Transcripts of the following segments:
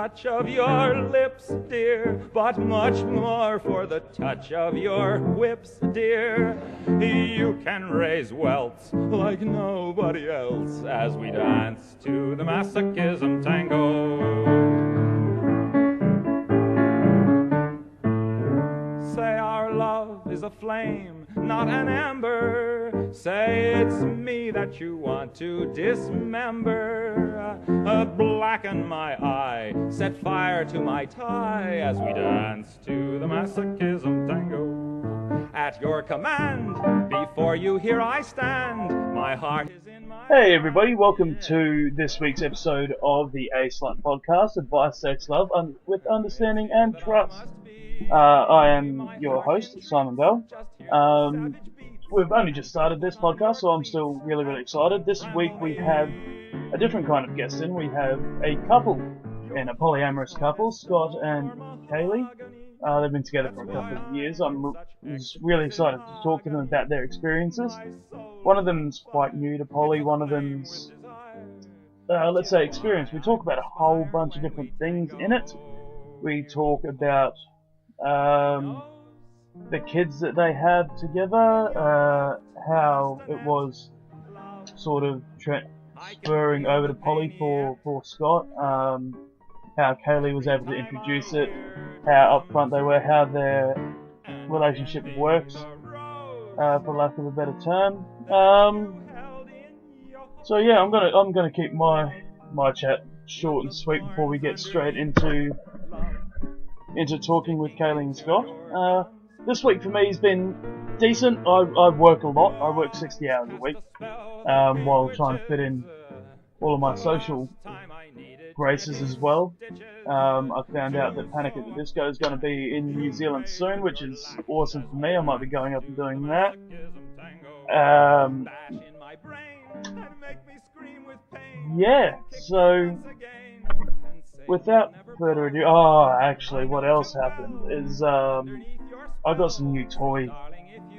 touch of your lips, dear, but much more for the touch of your whips, dear. You can raise welts like nobody else as we dance to the masochism tango. Say our love is a flame, not an ember. Say it's me that you want to dismember. Blacken my eye, set fire to my tie as we dance to the masochism tango. At your command, before you here I stand. My heart is in my... Hey everybody, welcome to this week's episode of the A-slut Podcast, Advice, Sex, Love, with Understanding and Trust. I am your host, Simon Bell. We've only just started this podcast, so I'm still really excited. This week we have a different kind of guest in. We have a couple, and a polyamorous couple, Scott and Kaylee. They've been together for a couple of years. I'm really excited to talk to them about their experiences. One of them's quite new to poly, one of them's, let's say, experienced. We talk about a whole bunch of different things in it. We talk about the kids that they had together, how it was sort of spurring over to poly for Scott, how Kaylee was able to introduce it, how upfront they were, how their relationship works, for lack of a better term. So yeah, I'm gonna keep my chat short and sweet before we get straight into talking with Kaylee and Scott. This week for me has been decent. I work a lot. I work 60 hours a week, while trying to fit in all of my social graces as well. I found out that Panic at the Disco is going to be in New Zealand soon, which is awesome for me. I might be going up and doing that. Yeah, so without further ado, actually what else happened is I got some new toys.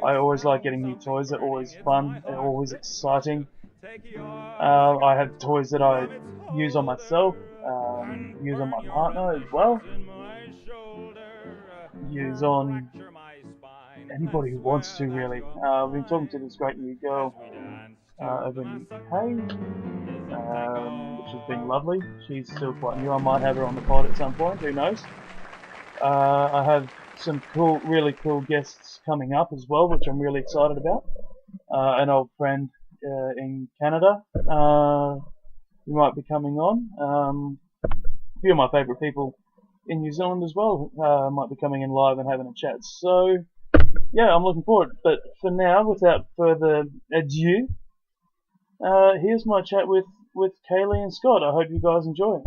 I always like getting new toys. They're always fun. They're always exciting. I have toys that I use on myself, use on my partner as well, use on anybody who wants to, really. I've been talking to this great new girl over in the UK, which has been lovely. She's still quite new. I might have her on the pod at some point, who knows. I have some really cool guests coming up as well, which I'm really excited about. An old friend in Canada who might be coming on. A few of my favourite people in New Zealand as well might be coming in live and having a chat. So yeah, I'm looking forward. But for now, without further ado, here's my chat with Kaylee and Scott. I hope you guys enjoy it.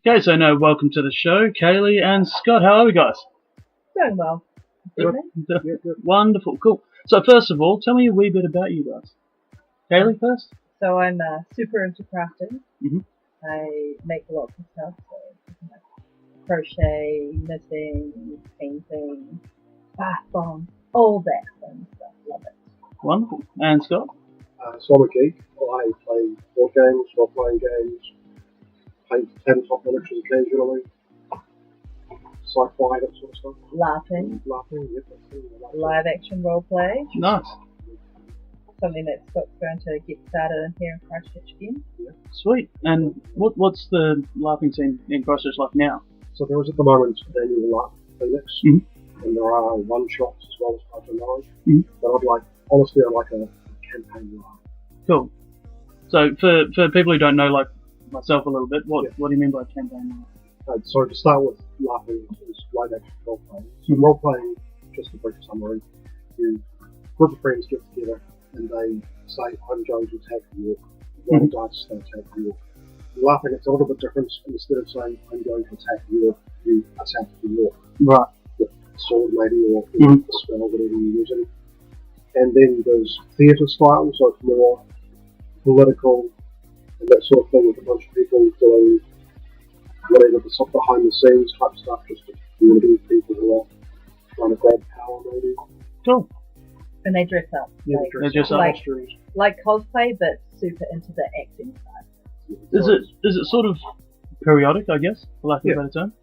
Okay, so now welcome to the show, Kaylee and Scott. How are we, guys? Doing well. Good. Wonderful, cool. So first of all, tell me a wee bit about you guys. Kaylee first? So I'm super into crafting. Mhm. I make lots of stuff, so like crochet, knitting, painting, bath bombs, all that fun stuff. Love it. Wonderful. And Scott? So I'm a geek. I play board games, role-playing games, paint tabletop miniatures occasionally, sci-fi, that sort of stuff. Laughing, Yep, that's it. I like live action role play, Nice. something that Scott's going to get started in here in Christchurch again. Sweet. And what's the laughing scene in Christchurch like now? So there is at the moment an annual Laugh Phoenix, Mhm. and there are one-shots as well as part of knowledge. Mhm. But I'd like a campaign laugh. Cool. So for people who don't know, like myself a little bit, what do you mean by campaign? So to start with, laughing is live action role playing. So Mhm. role playing, just a brief summary, a group of friends get together and they say, I'm going to attack York. Roll dice, they attack York. Laughing, it's a little bit different. Instead of saying, I'm going to attack York, you attack York. Right. With a sword maybe, or Mhm. a spell, whatever you're using. And then there's theatre style, so it's more political and that sort of thing, with a bunch of people doing whatever the sort of behind the scenes type stuff, just to community people who are trying to grab power maybe. Cool. And they dress up. They dress up. Like cosplay, but super into the acting side. Is it sort of periodic, I guess, for lack of a better term?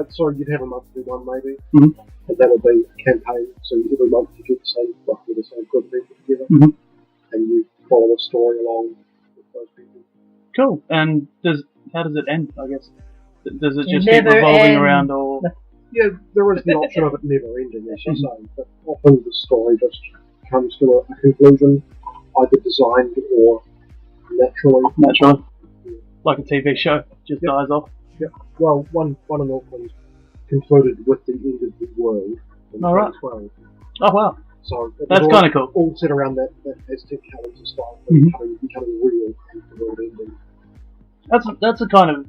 So you'd have a monthly one maybe, Mhm. and that would be a campaign. So every month you get roughly the same group of people together, Mhm. and you follow a story along with those people. Cool. And how does it end, I guess? Does it just Never keep revolving end. around, or? Yeah, there is the option of it never ending, as you say, but often the story just comes to a conclusion, either designed or naturally. Naturally. Like a TV show, just dies off. Yeah. Well, one in Auckland concluded with the end of the world in All right. 2012. Oh wow, So it that's was kind of cool. all set around that Aztec calendar style, Mhm. becoming real and the world ending. That's a kind of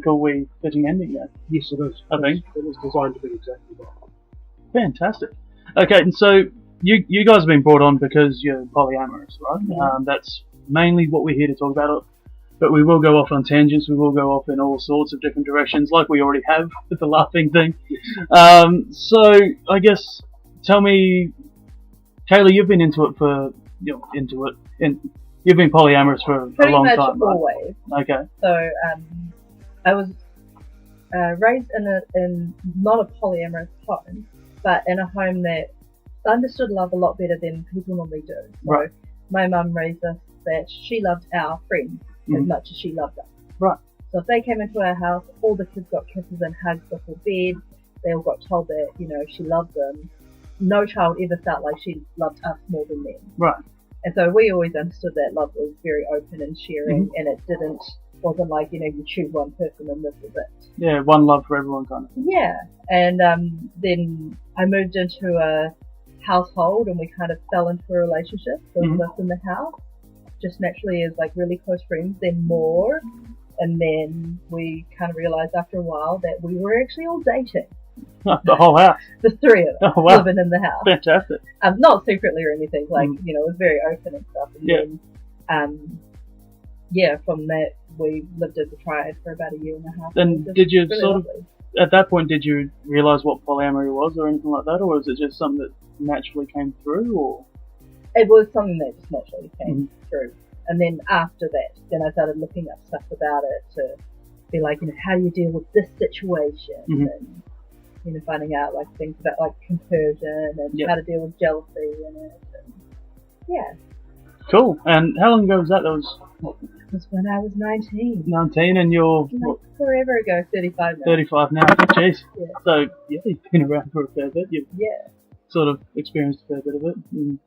cool wee fitting ending there. Yes, it is. I think. It was designed to be exactly that. Fantastic. Okay, and so you guys have been brought on because you're polyamorous, right? Mhm. That's mainly what we're here to talk about. But we will go off on tangents. We will go off in all sorts of different directions, like we already have with the laughing thing. So I guess tell me, Kaylee, you've been into it you've been polyamorous for Pretty a long much time, right? always. Okay. So I was raised in not a polyamorous home, but in a home that understood love a lot better than people normally do. So Right. my mum raised us that she loved our friends as much as she loved us. Right. So if they came into our house, all the kids got kisses and hugs before bed. They all got told that, she loved them. No child ever felt like she loved us more than them. Right. And so we always understood that love was very open and sharing, and it wasn't like, you choose one person and this is it. Yeah, one love for everyone kind of thing. Yeah. And then I moved into a household and we kind of fell into a relationship. So we lived in the house, just naturally as like really close friends, then more. And then we kind of realized after a while that we were actually all dating. The whole house. The three of us Oh, wow. living in the house. Fantastic. Not secretly or anything, like, it was very open and stuff. And Yeah. then, from that, we lived as a triad for about a year and a half. Then Just did you really sort of, lovely. at that point, did you realise what polyamory was or anything like that, or was it just something that naturally came through, or? It was something that just naturally came through. And then after that, then I started looking up stuff about it to be like, how do you deal with this situation? And, finding out like things about like compersion and how to deal with jealousy in it. And, yeah. Cool. And how long ago was that? That was It was when I was 19. 19 and you're Like forever ago, 35 now. 35 now. Jeez. Yeah. So, you've been around for a fair bit. You've Yeah. sort of experienced a fair bit of it and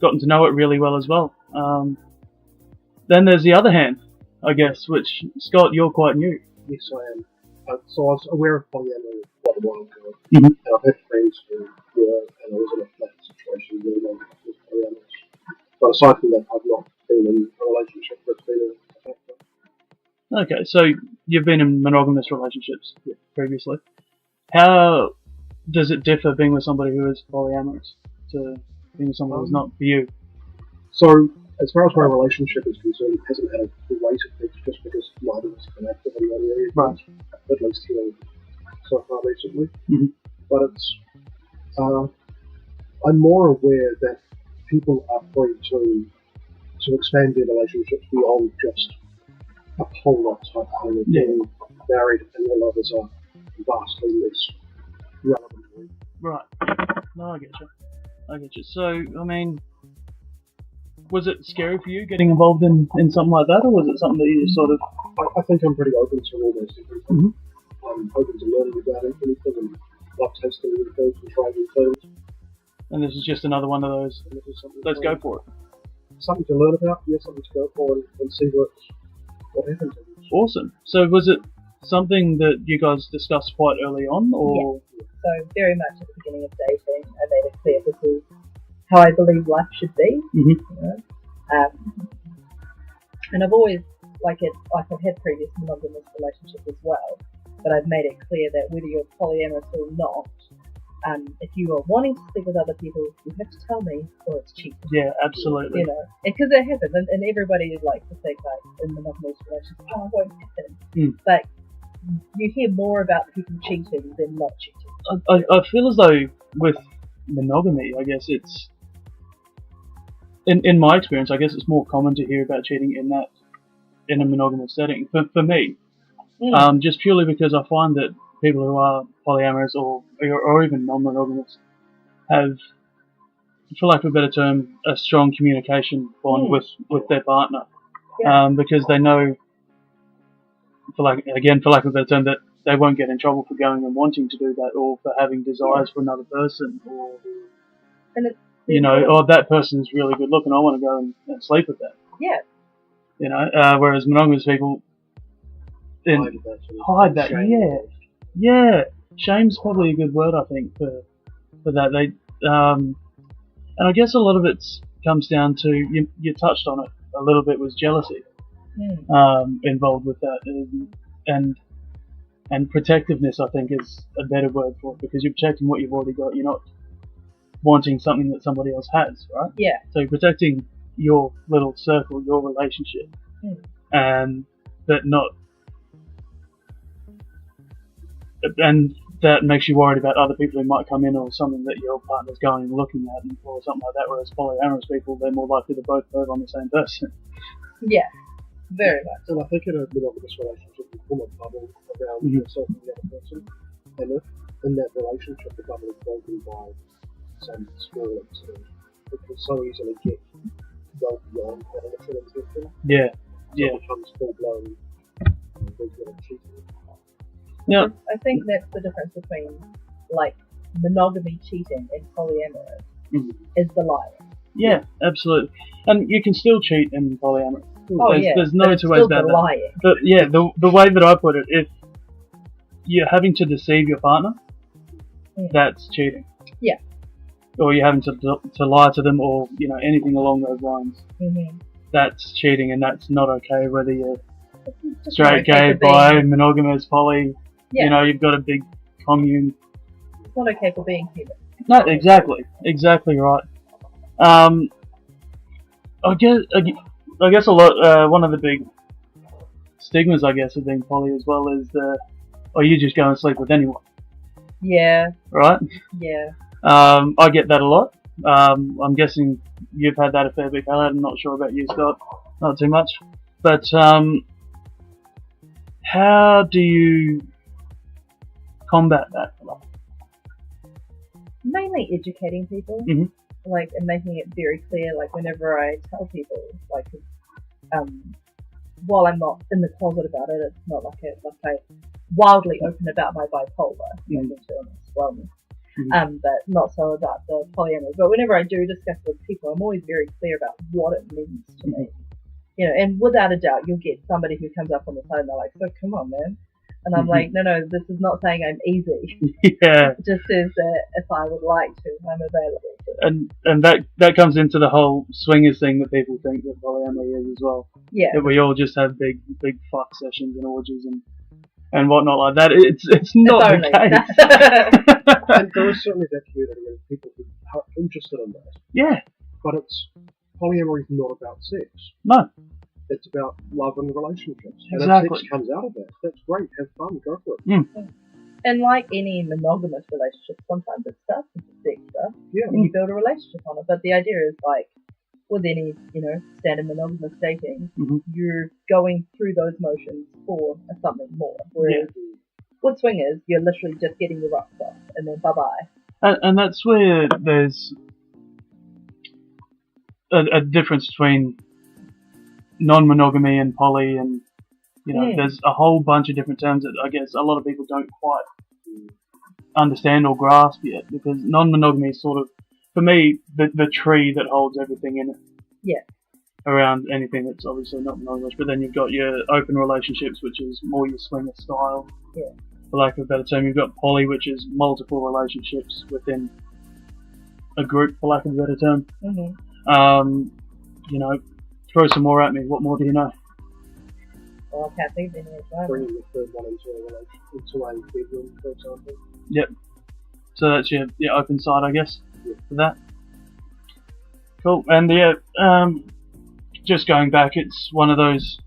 gotten to know it really well as well. Then there's the other hand, I guess, which, Scott, you're quite new. Yes, I am. So I was aware of polyamory quite a while ago, Mhm. and I've had friends who were, and I was in a flat situation really long time with polyamorous. But aside from that, I've not been in a relationship that's been a factor. Okay, so you've been in monogamous relationships previously. How does it differ being with somebody who is polyamorous to being with somebody who's not for you? So, as far as my relationship is concerned, it hasn't had a great effect just because neither of us have been active in that area, Right. at least here so far recently. Mhm. But it's, I'm more aware that people are free to expand their relationships beyond just a whole-lot type thing of being married and their lovers are vastly less relevant to them. Right. No, I get you. So, I mean, was it scary for you getting involved in something like that, or was it something that you just sort of... I think I'm pretty open to almost everything. Mhm. I'm open to learning about anything and love tasting new things and trying new things. And this is just another one of those, And this is something let's go for it. Something to learn about, something to go for and see what happens. Awesome. So was it something that you guys discussed quite early on, or... So very much at the beginning of dating, I made it clear this is how I believe life should be. Mhm. You know? And I've always, I've had previous monogamous relationships as well, but I've made it clear that whether you're polyamorous or not, if you are wanting to sleep with other people, you have to tell me, or it's cheating. Yeah, absolutely. You know, because it happens, and everybody likes to think in monogamous relationships, it won't happen. Mm. But you hear more about people cheating than not cheating. I feel as though with monogamy, I guess it's... In my experience, I guess it's more common to hear about cheating in a monogamous setting. For me, just purely because I find that people who are polyamorous or even non-monogamous have, for lack of a better term, a strong communication bond with their partner, because they know, for lack of a better term, that they won't get in trouble for going and wanting to do that, or for having desires for another person, or or that person's really good looking, I want to go and sleep with them. Yeah. You know, whereas monogamous people hide that. Yeah. Shame's probably a good word, I think, for that. They and I guess a lot of it comes down to you touched on it a little bit, was jealousy involved with that, and protectiveness, I think, is a better word for it, because you're protecting what you've already got. You're not wanting something that somebody else has, right? Yeah. So you're protecting your little circle, your relationship, and that makes you worried about other people who might come in, or something that your partner's going and looking at, or something like that. Whereas polyamorous people, they're more likely to both move on the same person. Yeah, very much. And I think in a monogamous relationship, you form a bubble around yourself and the other person, and if in that relationship the bubble is broken by some small incident, it can so easily get well beyond that initial intention. Yeah. It becomes full-blown regular cheating. Yeah. I think that's the difference between monogamy cheating and polyamorous is the lying. Yeah, absolutely. And you can still cheat in polyamory. Oh, There's no two ways about that. Lying. But yeah, the way that I put it, if you're having to deceive your partner, that's cheating. Yeah. Or you're having to lie to them, or anything along those lines. Mm-hmm. That's cheating, and that's not okay. Whether you're straight, okay gay, bi, monogamous, poly, you've got a big commune. It's not okay for being human. No, exactly right. I guess a lot. One of the big stigmas, I guess, of being poly as well is you just go and sleep with anyone. Yeah. Right. Yeah. I get that a lot. I'm guessing you've had that a fair bit, Khaled. I'm not sure about you, Scott. Not too much. But how do you combat that? Mainly educating people, and making it very clear. Whenever I tell people, while I'm not in the closet about it, it's not I'm wildly open about my bipolar, mental illness, wellness. But not so about the polyamory. But whenever I do discuss with people, I'm always very clear about what it means to me. And without a doubt, you'll get somebody who comes up on the side and they're like, "So come on, man." And I'm like, no, this is not saying I'm easy. Yeah. It just says that if I would like to, I'm available to. And that comes into the whole swingers thing that people think that polyamory is as well. Yeah. That we all just have big fuck sessions and orgies and whatnot like that. It's not the case. And there is certainly that community of people who are interested in that. Yeah. But polyamory is not about sex. No. It's about love and relationships. Exactly. And if sex comes out of that, that's great. Have fun. Go for it. And like any monogamous relationship, sometimes it starts with sex stuff. Yeah. And you build a relationship on it. But the idea is like, with any, standard monogamous dating, you're going through those motions for something more. Whereas with swingers, you're literally just getting your rocks off and then bye-bye. And that's where there's a difference between non-monogamy and poly, and there's a whole bunch of different terms that I guess a lot of people don't quite understand or grasp yet, because non-monogamy is sort of, for me, the tree that holds everything in it. Yeah. Around anything that's obviously not monogamous, but then you've got your open relationships, which is more your swinger style. Yeah. For lack of a better term, you've got poly, which is multiple relationships within a group, for lack of a better term. Throw some more at me. What more do you know? Well, I can't think of any at Bringing the third one into a bedroom, for example. Yep. So that's your open side, I guess, for that. Cool. And just going back, it's one of those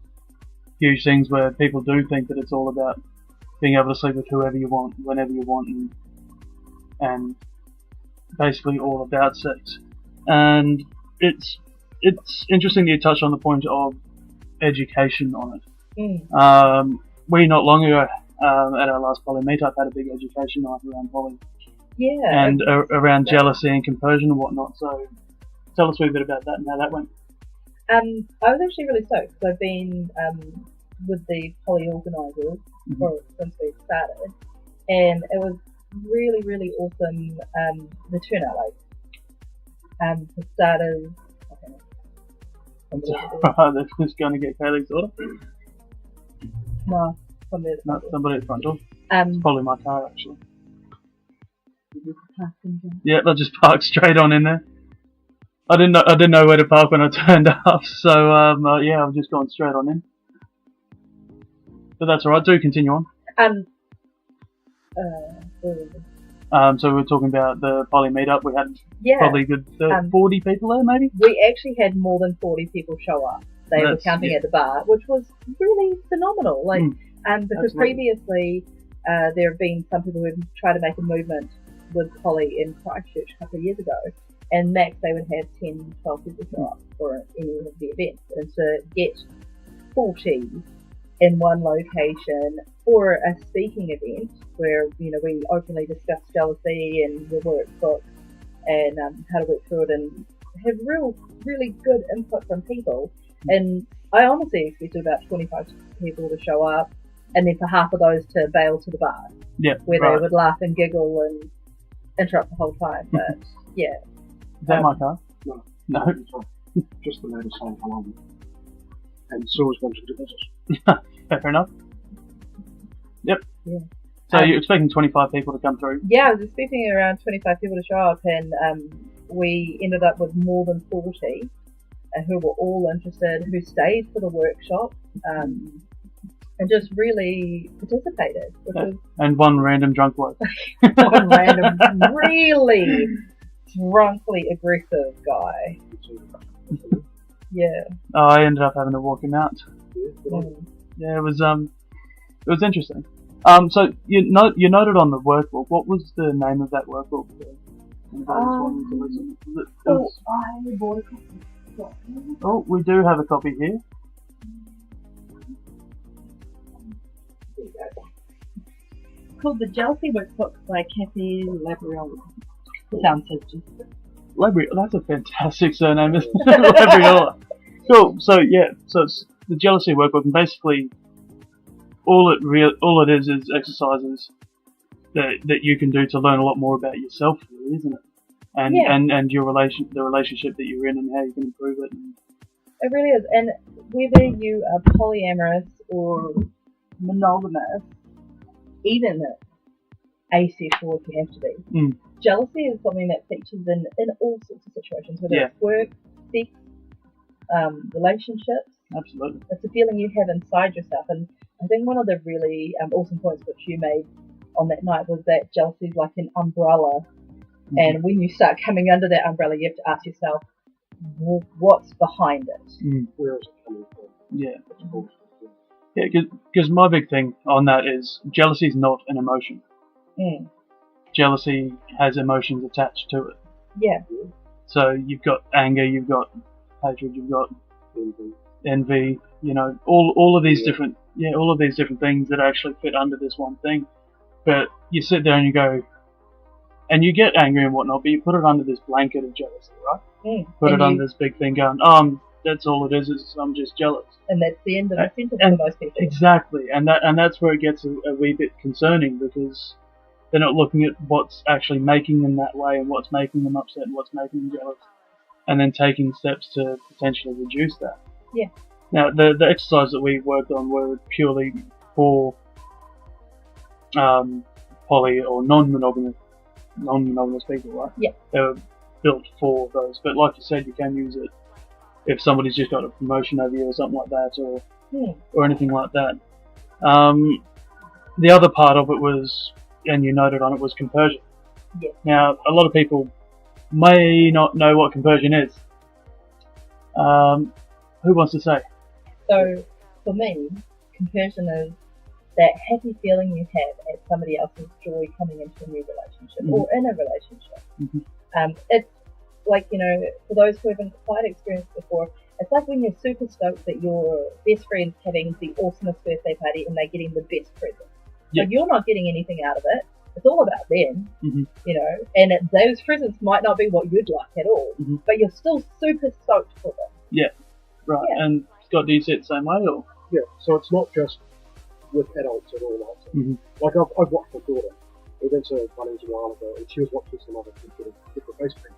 huge things where people do think that it's all about being able to sleep with whoever you want, whenever you want, and basically all about sex. And it's interesting that you touched on the point of education on it. We not long ago at our last poly meetup had a big education night around poly. Yeah. And around jealousy and compersion and whatnot. So tell us a wee bit about that and how that went. I was actually really stoked because I've been with the poly organisers since we started, and it was really, really awesome. The turnout, for starters. They're just going to get Kaylee's order. No, somebody at the front door. It's probably my car, actually. Yeah, I just parked straight on in there. I didn't know where to park when I turned up, so I've just gone straight on in. But that's alright. Do continue on. So we were talking about the poly meetup. We had probably a good 40 people there, maybe? We actually had more than 40 people show up. They were camping at the bar, which was really phenomenal. Because previously there have been some people who have tried to make a movement with poly in Christchurch a couple of years ago, and max they would have 10, 12 people show up for any of the events. And to get 40 in one location for a speaking event where, we openly discuss jealousy and your workbook and how to work through it and have really good input from people. And I honestly expected about 25 people to show up, and then for half of those to bail to the bar, where they would laugh and giggle and interrupt the whole time. But yeah. Is that my car? No. Just the lady saying hello. And so was wanting to visit. Fair enough. Yep. Yeah. So you're expecting 25 people to come through? Yeah, I was expecting around 25 people to show up, and we ended up with more than 40 who were all interested, who stayed for the workshop, and just really participated. And one random drunk bloke. One random, really drunkly aggressive guy. Yeah. Oh, I ended up having to walk him out. Yeah, it was interesting. So you noted on the workbook. What was the name of that workbook? I bought a copy. Oh, we do have a copy here. Called The Jealousy Workbook by Kathy Labriola. Sounds so just. That's a fantastic surname, isn't it? Labriola. Cool. So it's the Jealousy Workbook, and basically all it is exercises that you can do to learn a lot more about yourself, really, isn't it? And your the relationship that you're in, and how you can improve it. It really is. And whether you are polyamorous or monogamous, even asexual if you have to be, jealousy is something that features in all sorts of situations, whether it's work, sex, relationships, Absolutely. It's a feeling you have inside yourself. And I think one of the really awesome points which you made on that night was that jealousy is like an umbrella. Mm-hmm. And when you start coming under that umbrella, you have to ask yourself, what's behind it? Mm. Where is it coming from? Yeah. It's Yeah, because my big thing on that is jealousy is not an emotion. Mm. Jealousy has emotions attached to it. Yeah. So you've got anger, you've got hatred, you've got envy, you know, all of these different things that actually fit under this one thing. But you sit there and you go, and you get angry and whatnot, but you put it under this blanket of jealousy, right? Mm. Put it under this big thing going, that's all it is I'm just jealous. And that's the end of the sentence for most people. Exactly, and that's where it gets a wee bit concerning, because they're not looking at what's actually making them that way and what's making them upset and what's making them jealous, and then taking steps to potentially reduce that. Yeah. Now, the exercise that we worked on were purely for poly or non-monogamous people, right? Yeah. They were built for those, but like you said, you can use it if somebody's just got a promotion over you or something like that, or anything like that. The other part of it was, and you noted on it, was compersion. Yeah. Now, a lot of people may not know what compersion is. Who wants to say? So, for me, compersion is that happy feeling you have at somebody else's joy coming into a new relationship or in a relationship. Mm-hmm. It's like, you know, for those who haven't quite experienced before, it's like when you're super stoked that your best friend's having the awesomest birthday party and they're getting the best present. Yep. So you're not getting anything out of it. It's all about them, Mm-hmm. you know, and those presents might not be what you'd like at all, but you're still super stoked for them. Yeah, right. Yeah. And Scott, do you see it the same way, or? Yeah, so it's not just with adults at all. Like I've watched my daughter. We went to Bunnings a while ago, and she was watching some other kid get the face painted.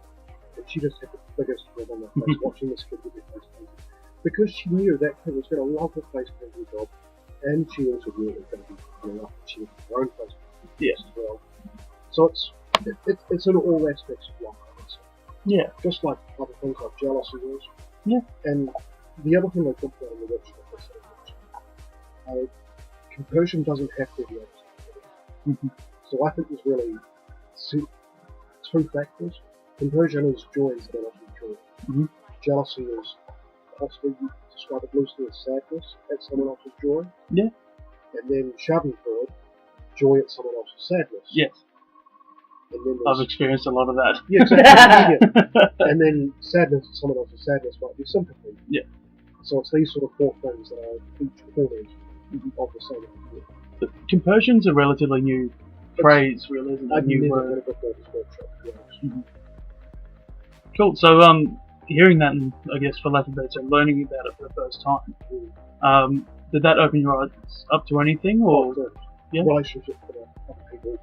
And she just had the biggest grin on her face watching this kid get their face painted. Because she knew that kid was going to love her face painting job, and she also knew it was going to be coming up, and she would have her own face painting as well. So it's in all aspects of life, I would say. Yeah. Just like other things like jealousy is. Yeah. And the other thing I talked about in the workshop is compersion doesn't have to be honest. So I think there's really two factors. Compersion is joy and joy. Jealousy is possibly, you could describe it loosely as sadness at someone else's joy. Yeah. And then Schadenfreude, joy at someone else's sadness. Yes. And then I've experienced a lot of that. Yeah, exactly. And then sadness at someone else's sadness might be sympathy. Yeah. So it's these sort of four things that are each corners of the same idea. But compersion's a relatively new phrase, really, isn't it? I've New never word. heard of it before this workshop, to be honest. Cool. So, hearing that, and I guess for lack of a better term, learning about it for the first time, did that open your eyes up to anything, or yeah? Relationships with other people,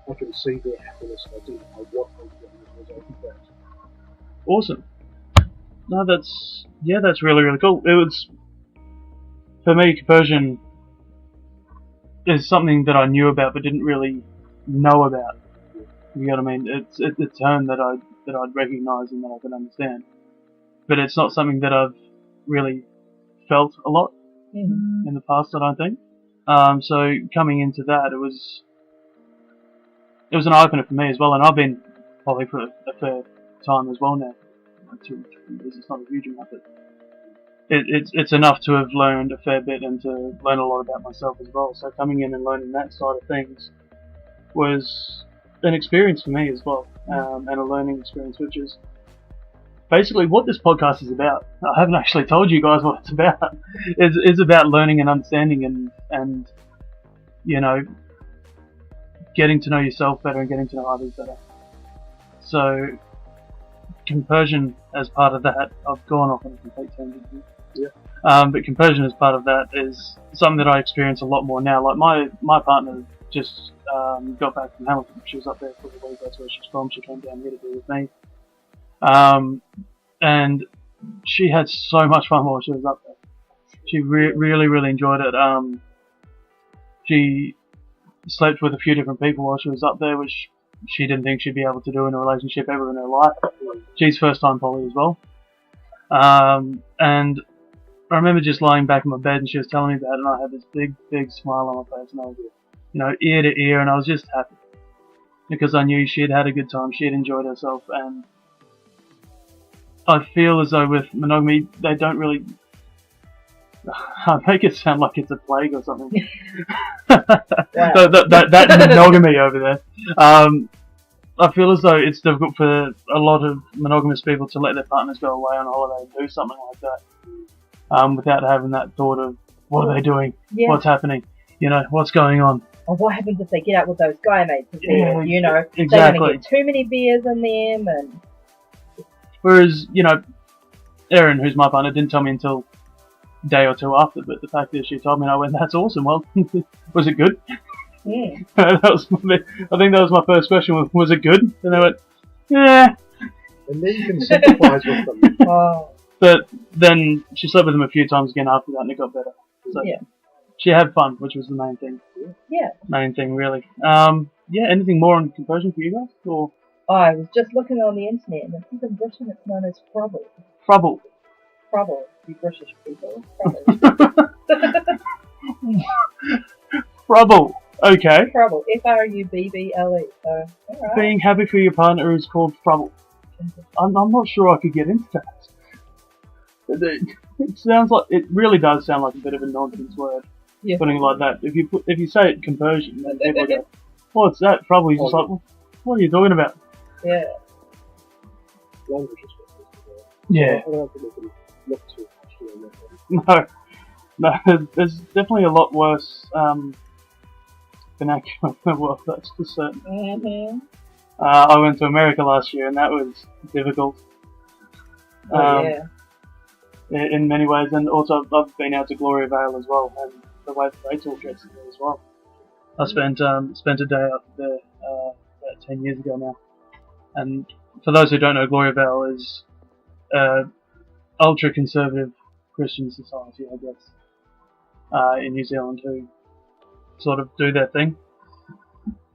I can see their happiness and identify what I'm doing as a result of that. Awesome. No, that's really, really cool. It was, for me, compersion is something that I knew about but didn't really know about. You know what I mean? It's a term that I'd recognise and that I could understand, but it's not something that I've really felt a lot in the past, I don't think. So coming into that, it was an eye opener for me as well, and I've been poly for a fair time as well now. Like 2 or 3 years. It's not a huge amount, but it's enough to have learned a fair bit and to learn a lot about myself as well. So coming in and learning that side of things was an experience for me as well, and a learning experience, which is basically what this podcast is about. I haven't actually told you guys what it's about. It's about learning and understanding and you know, getting to know yourself better and getting to know others better. So compersion as part of that, I've gone off on a complete tangent here. Yeah. But compersion as part of that is something that I experience a lot more now. Like my partner just got back from Hamilton. She was up there for the week. That's where she's from. She came down here to be with me. And she had so much fun while she was up there. She really, really enjoyed it. She slept with a few different people while she was up there, which she didn't think she'd be able to do in a relationship ever in her life. She's first time poly as well. And I remember just lying back in my bed and she was telling me that, and I had this big smile on my face, and I was, ear to ear, and I was just happy because I knew she had had a good time, she had enjoyed herself, and I feel as though with monogamy, they don't really. I make it sound like it's a plague or something. that monogamy over there. I feel as though it's difficult for a lot of monogamous people to let their partners go away on holiday and do something like that, without having that thought of what are they doing, what's happening, what's going on. Or what happens if they get out with those guy mates of theirs, Exactly. They're going to get too many beers in them, and. Whereas, Erin, who's my partner, didn't tell me until a day or two after, but the fact is she told me and I went, that's awesome, well, was it good? Yeah. I think that was my first question, was it good? And they went, yeah. And then you can sympathise with them. Oh. But then she slept with him a few times again after that and it got better. So she had fun, which was the main thing. Yeah. Main thing, really. Anything more on conversion for you guys? Or? I was just looking on the internet, and I think in Britain it's known as frubble. Frubble. Frubble, you British people. Frubble. Frubble. Okay. Frubble. F-R-U-B-B-L-E. So, alright. Being happy for your partner is called frubble. I'm not sure I could get into that. It really does sound like a bit of a nonsense word. Yeah. Putting it like that. If you say it conversion, then people go, what's that? Frubble. You're just like, well, what are you talking about? Yeah. Language is what Yeah. I don't think we can look too much on that one. No, there's definitely a lot worse vernacular in the world, that's for certain. Mm-hmm. I went to America last year and that was difficult. In many ways, and also I've been out to Gloria Vale as well, and the way that they talk gets there as well. I spent a day up there about 10 years ago now, and for those who don't know, Gloria Vale is ultra conservative Christian society, I guess, in New Zealand, who sort of do their thing.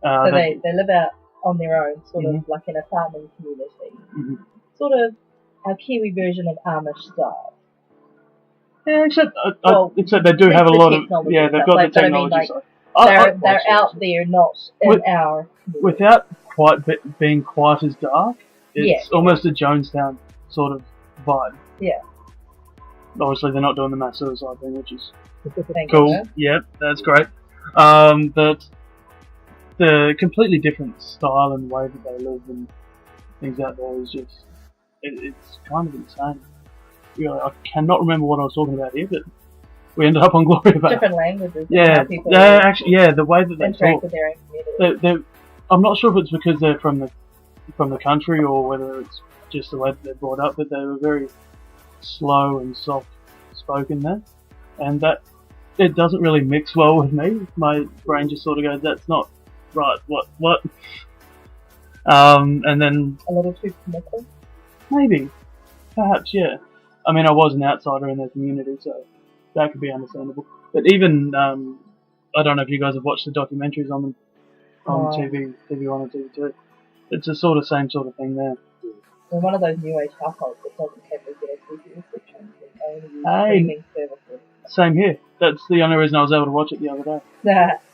So they live out on their own, sort of like in a farming community, sort of a Kiwi version of Amish style. Yeah, except they do have a lot of they've got the technology side. They're out there, not in our community. Without quite being quite as dark. It's almost a Jonestown sort of vibe. Yeah. Obviously, they're not doing the mass suicide thing, which is cool. Yeah, that's great. But the completely different style and way that they live and things out there is just it's kind of insane. Really, I cannot remember what I was talking about here, but we ended up on Gloria Vale. Different languages. Yeah, the way that they interact talk. with their own community. I'm not sure if it's because they're from the country or whether it's just the way that they're brought up, but they were very slow and soft spoken there, and that it doesn't really mix well with me. My brain just sort of goes, "That's not right." What? And then a little too committed. Maybe, perhaps, yeah. I mean, I was an outsider in their community, so that could be understandable. But even, I don't know if you guys have watched the documentaries on them on TV1 or TV2. It's a same sort of thing there. We're one of those new age households that doesn't have regular TV restrictions and only use streaming services. Same here. That's the only reason I was able to watch it the other day.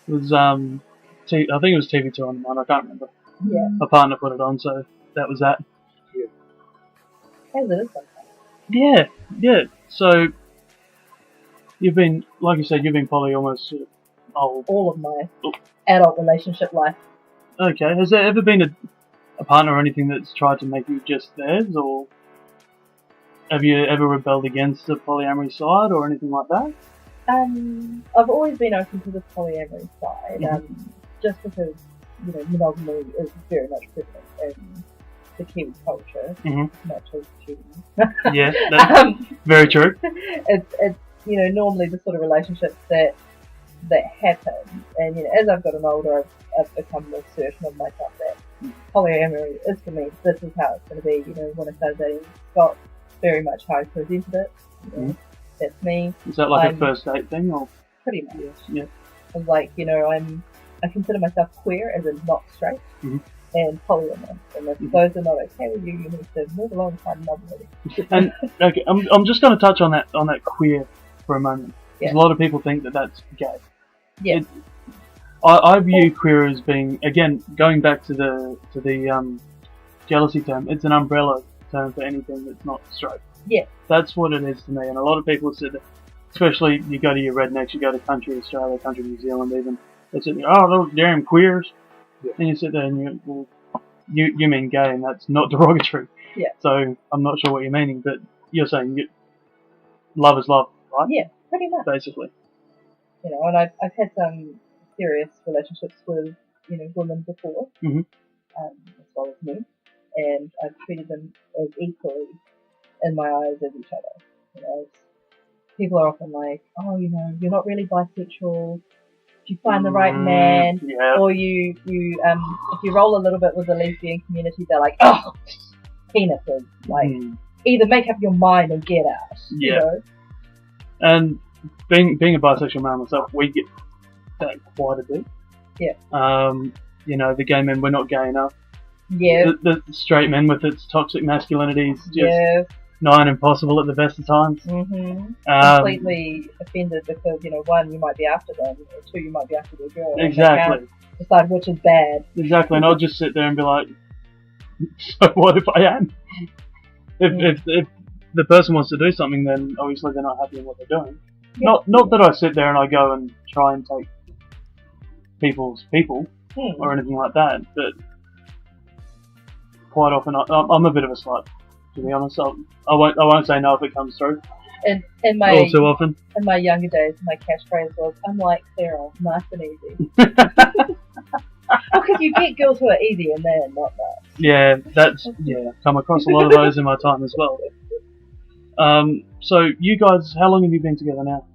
It was, I think it was TV2 on demand, I can't remember. Yeah. My partner put it on, so that was that. As it is sometimes. Yeah. So, you've been, like you said, you've been poly almost sort of old. All of my adult relationship life. Okay. Has there ever been a partner or anything that's tried to make you just theirs, or have you ever rebelled against the polyamory side or anything like that? I've always been open to the polyamory side, just because, monogamy is very much prevalent in the Kiwi culture, not just Kiwi. Yeah, that's very true. It's normally the sort of relationships that happen, and as I've gotten older, I've become more certain of myself that polyamory is for me. This is how it's going to be. When I started dating Scott, very much how I presented it. That's me. Is that like a first date thing, or pretty much? Yeah. I was like, I consider myself queer, as in not straight. and polyamorous. And if those are not okay with you, you need to move along and find another lady. And okay, I'm just going to touch on that queer for a moment. Because a lot of people think that that's gay. Yeah. I view queer as being, again, going back to the jealousy term. It's an umbrella term for anything that's not straight. Yeah. That's what it is to me. And a lot of people said that, especially you go to your rednecks, you go to country Australia, country New Zealand, even. They said, "Oh, those damn queers." Yeah. And you sit there and you mean gay, and that's not derogatory. Yeah. So I'm not sure what you're meaning, but you're saying love is love, right? Yeah, pretty much. Basically. You know, and I've had some serious relationships with, you know, women before, Mhm. as well as men, and I've treated them as equally in my eyes as each other. You know, people are often like, oh, you know, you're not really bisexual. If you find the right man, Yeah. or you if you roll a little bit with the lesbian community, they're like, oh, penises. Like, either make up your mind and get out. Yeah. You know? And being a bisexual man myself, we get that quite a bit. Yeah. You know, the gay men, we're not gay enough. Yeah. The straight men with its toxic masculinity is just Yeah. nigh on impossible at the best of times. Completely offended because, you know, one, you might be after them, or two, you might be after their girl. Exactly. Decide which is bad. Exactly, and I'll just sit there and be like, so what if I am? If the person wants to do something, then obviously they're not happy in what they're doing. Yeah. Not that I sit there and I go and try and take people's people or anything like that, but quite often I'm a bit of a slut, to be honest. I won't say no if it comes through. In my All too often. In my younger days, my catchphrase was, "I'm like Sarah, nice and easy." Because you get girls who are easy and they're not that. Yeah, come across a lot of those in my time as well. So you guys, how long have you been together now?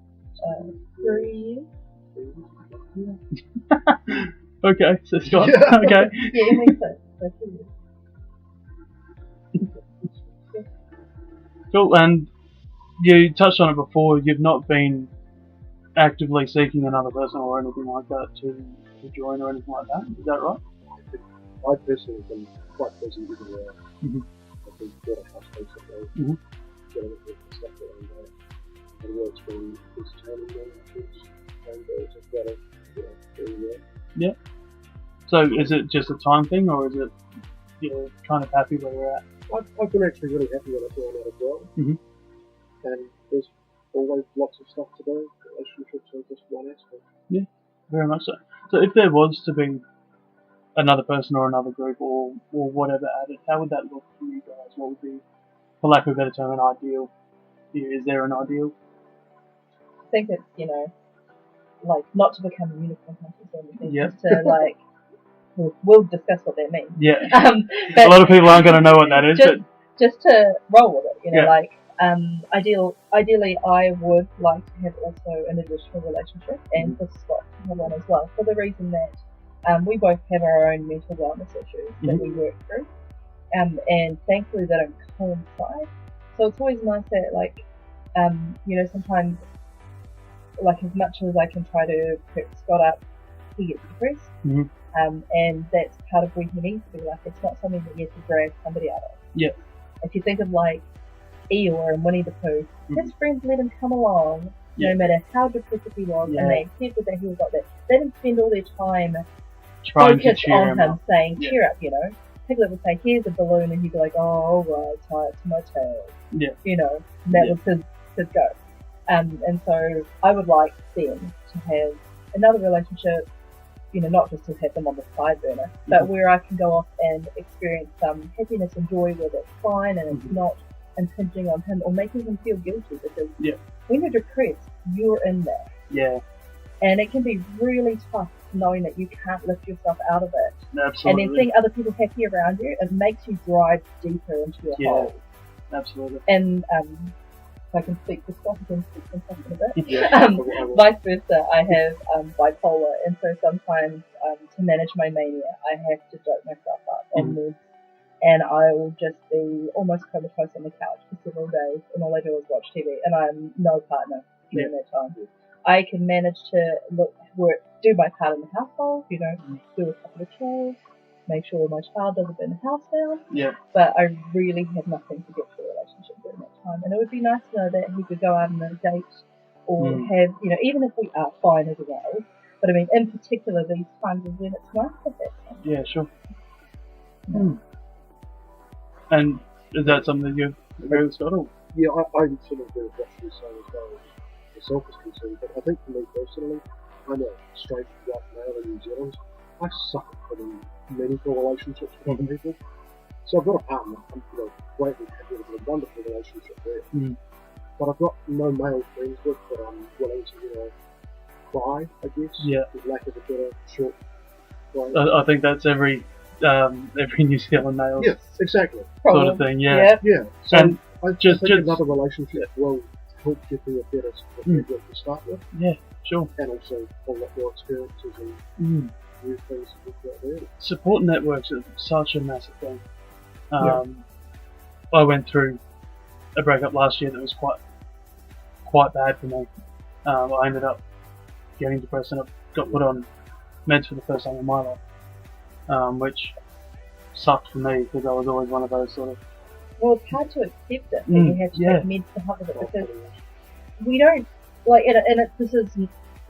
3 years. Okay, so Scott. Yeah. Okay. Yeah, it makes sense. So 3 years. Cool. And you touched on it before. You've not been actively seeking another person or anything like that to join or anything like that. Is that right? I personally have been quite busy everywhere. I've been bought a house recently, getting it with stuff around there. And work's been entertaining me, and it's better, doing that. Yeah. So is it just a time thing, or is it you're kind of happy where you're at? I've been actually really happy with it doing that as well. And there's always lots of stuff to do. Relationships are just one aspect. Yeah, very much so. So if there was to be another person or another group or whatever added, how would that look for you guys? What would be, for lack of a better term, an ideal? Is there an ideal? I think it's, you know, like, not to become a unicorn hunter or anything, Yep. just to, like, we'll discuss what that means. Yeah. But A lot of people aren't going to know what that is, but just to roll with it, you know, Yeah. like, ideally I would like to have also an additional relationship, and for Scott to have one as well, for the reason that we both have our own mental wellness issues that we work through, and thankfully they don't coincide. So it's always nice that, like, you know, sometimes, like, as much as I can try to pick Scott up, he gets depressed, and that's part of where he needs to be. Like, it's not something that you have to drag somebody out of. Yeah. If you think of, like, Eeyore and Winnie the Pooh, his friends let him come along, no matter how depressed he was, and they accepted that he was like that. They didn't spend all their time trying to focused cheer on him him, up. saying, cheer up, you know. Piglet would say, here's a balloon, and he'd be like, oh, right, tie it to my tail. Yeah. You know, and that was his go. And so I would like them to have another relationship, you know, not just to have them on the side burner, but where I can go off and experience some happiness and joy where that's fine and it's not impinging on him or making him feel guilty, because when you're depressed, you're in there. Yeah. And it can be really tough knowing that you can't lift yourself out of it. Absolutely. And then seeing other people happy around you, it makes you drive deeper into your hole. Absolutely. And if I can speak for Scott, I can speak for himself in a bit. Vice versa, I have bipolar, and so sometimes to manage my mania, I have to dope myself up on meds, and I will just be almost comatose on the couch for several days, and all I do is watch TV, and I'm no partner during that time. I can manage to do my part in the household, you know, do a couple of chores, make sure my child doesn't burn the house down. Yeah. But I really had nothing to give to a relationship during that time. And it would be nice to know that he could go out on a date or have, even if we are fine as well. But I mean, in particular, these times is when it's nice to have fun. Yeah, sure. And is that something that you agree with, Scott? Yeah, I sort of agree with what you say as well as myself is concerned, but I think for me personally, I'm a straight white male in New Zealand. I suck at having meaningful relationships with other people. So I've got a partner, I'm greatly happy with a wonderful relationship there. But I've got no male friends with that I'm willing to, cry, I guess, with lack of a better short phrase. I think that's every New Zealand male exactly. sort of thing, yeah. So And I think another relationship will help give me a better friend to start with. Yeah, sure. And also a lot more experiences and new things to look at there. Support networks are such a massive thing. I went through a breakup last year that was quite bad for me. I ended up getting depressed and I got put on meds for the first time in my life, which sucked for me because I was always one of those sort of. Well, it's hard to accept it when you have to take meds to help with it because we don't this is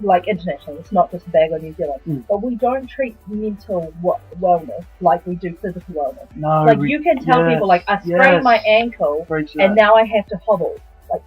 like international. It's not just a bag on New Zealand, but we don't treat mental wellness like we do physical wellness. No, like you can tell people like I sprained my ankle and now I have to hobble. Like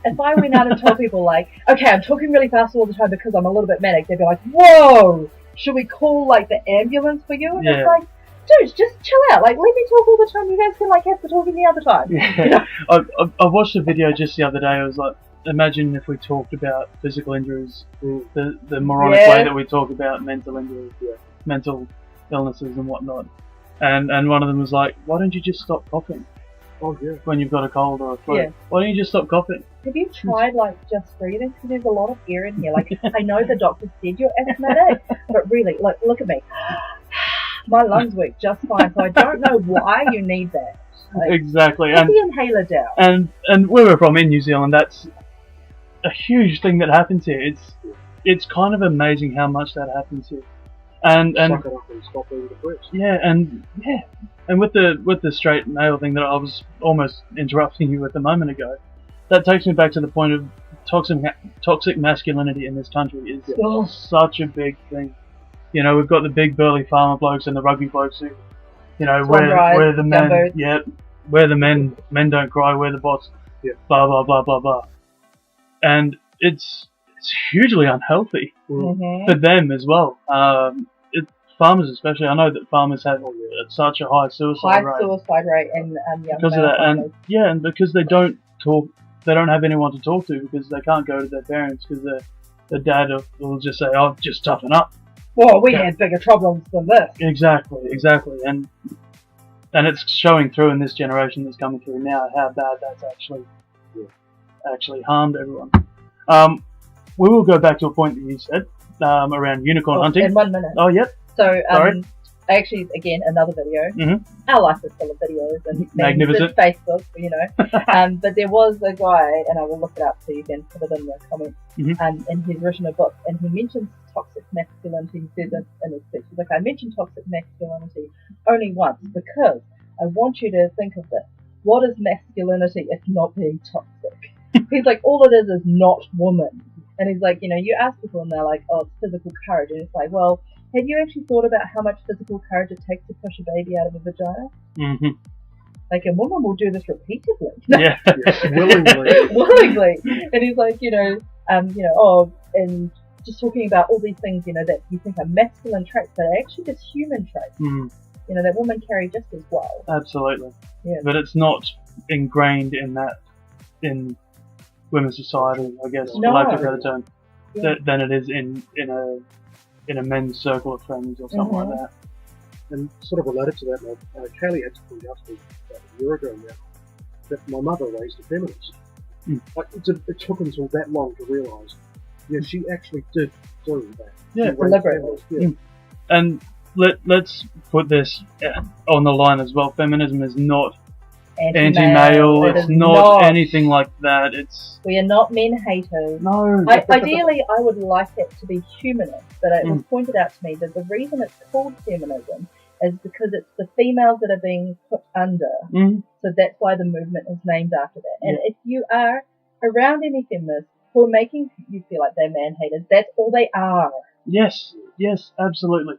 if I went out and told people like, okay, I'm talking really fast all the time because I'm a little bit manic, they'd be like, whoa, should we call like the ambulance for you? And it's like, dude, just chill out. Like, let me talk all the time. You guys can like have the talking the other time. Yeah. I watched a video just the other day. It was like, imagine if we talked about physical injuries, the moronic way that we talk about mental injuries, mental illnesses and whatnot. And one of them was like, why don't you just stop coughing? Oh yeah. When you've got a cold or a flu. Yeah. Why don't you just stop coughing? Have you tried like just breathing? Because there's a lot of air in here. Like I know the doctor said you're asthmatic, but really, like look at me. My lungs work just fine, so I don't know why you need that. Like, exactly. Put the inhaler down. And where we're from in New Zealand, that's a huge thing that happens here. It's kind of amazing how much that happens here. And suck it up and stop being depressed. And with the straight male thing that I was almost interrupting you with a moment ago, that takes me back to the point of toxic masculinity in this country is such a big thing. We've got the big burly farmer blokes and the rugby blokes who, where the men, where the men don't cry, where the boss, blah blah blah blah blah, and it's hugely unhealthy for them as well. Farmers especially, I know that farmers have such a high suicide rate in young because of that, farmers. And because they don't talk, they don't have anyone to talk to because they can't go to their parents because the dad will just say, "Oh, just toughen up." Well, we had bigger problems than this. Exactly, and it's showing through in this generation that's coming through now how bad that's actually harmed everyone. We will go back to a point that you said around unicorn hunting. In 1 minute. Oh, yep. So, actually, again, another video. Our life is full of videos and magnificent Facebook, but there was a guy, and I will look it up so you can put it in the comments. And he's written a book, and he mentions toxic masculinity. He says it in his speech. He's like, I mentioned toxic masculinity only once because I want you to think of this. What is masculinity if not being toxic? He's like, all it is not woman. And he's like, you ask people and they're like, oh, it's physical courage. And it's like, well, have you actually thought about how much physical courage it takes to push a baby out of a vagina? Like, a woman will do this repeatedly. Yeah, willingly. And he's like, and just talking about all these things, that you think are masculine traits, but are actually just human traits. That women carry just as well. Absolutely. Yeah. But it's not ingrained in women's society, I guess, for lack of a better term, than it is in a men's circle of friends or something like that. And sort of related to that, Kaylee had to point out to me about a year ago now that my mother raised a feminist. Like, it took until that long to realise, she actually did do that. Yeah, deliberately. And let's put this on the line as well. Feminism is not anti-male. It's not anything like that. We are not men haters. No. Ideally, I would like it to be humanist, but it was pointed out to me that the reason it's called feminism is because it's the females that are being put under. So that's why the movement is named after that. And if you are around any feminists who are making you feel like they're man haters, that's all they are. Yes, absolutely.